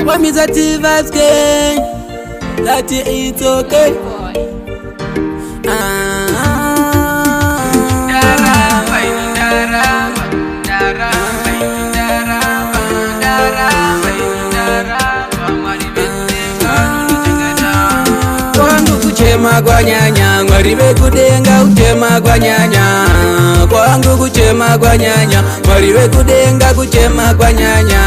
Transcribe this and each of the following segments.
What means that vibes gang? That it's okay. Kuchema kwa nyanya, mwariwe kudenga kuchema kwa nyanya. Kwangu kuchema kwa nyanya, mwariwe kudenga kuchema kwa nyanya.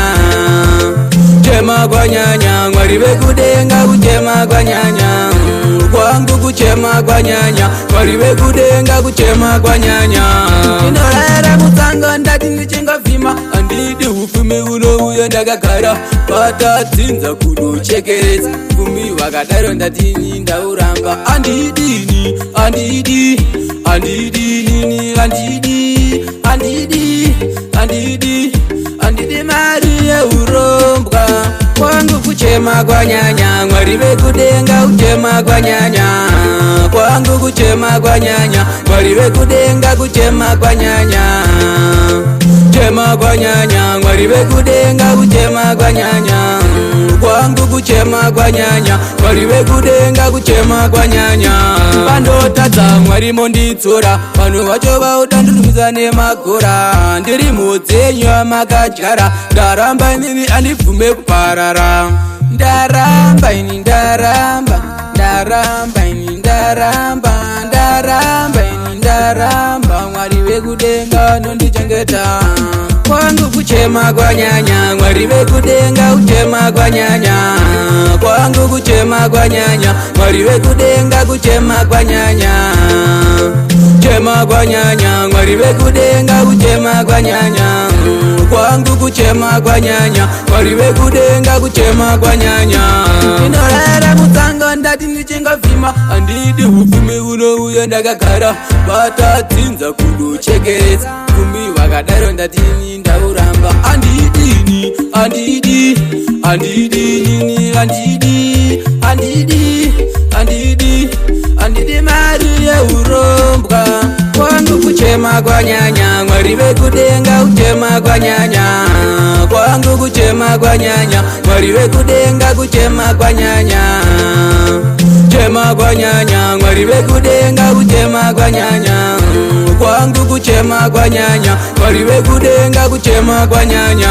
Chema kwa nyanya, mwariwe kudenga kuchema kwa nyanya. Kwangu kuchema kwa nyanya, mwariwe kudenga kuchema kwa nyanya. Inorara mutango ndati nichenga vima, andidi ufumi uno uyo ndagakara. Pata tinza kuduchekereza, fumi wakadaro ndati nindauramba. Andidini, andidi, andidi nini, andidi, andidi, andidi, andidi Maria urombwa. Kwangu kuchema kwa nyanya, mwariwe kudenga kuchema kwa nyanya. Kwangu kuchema kwa nyanya, mwariwe kudenga kuchema kwa nyanya. Chema kwa nyanya, mwariwe kudenga kuchema kwa nyanya. Kwangu kuchema kwa nyanya, mwariwe kudenga kuchema kwa nyanya. Pando tata mwarimo nditsora, pano wacho vaudandurumizane makora. Ndiri mudzenyu makachara, ndaramba inini andifume kuparara. Ndaramba ini ndaramba, ndaramba ini ndaramba, ndaramba ini ndaramba. Mwariwe kudenga nondichengeta. Kwangu kuchema kwa nyanya, mwariwe kudenga kuchema kwa nyanya. Kwangu kuchema kwa nyanya, mwariwe kudenga kuchema kwa nyanya. Chema kwa nyanya, mwariwe kudenga kuchema kwa nyanya. Kwangu kuchema kwa nyanya, mwariwe kudenga kuchema kwa nyanya. Inorara mutango ndati nichenga vima, andidi ufumi uno uyo ndagakara. Pata tinza kuduchekereza, fumi wakadaro ndati nindauramba. Andidini, andidi, andidi nini, andidi, andidi, andidi, andidi Maria urombwa. Kwangu kuchema kwa nyanya, mwariwe kudenga kuchema kwa nyanya. Kwangu kuchema kwa nyanya, mwariwe kudenga kuchema kwa nyanya. Chema kwa nyanya, mwariwe kudenga kuchema kwa nyanya. Kwangu kuchema kwa nyanya, mwariwe kudenga kuchema kwa nyanya.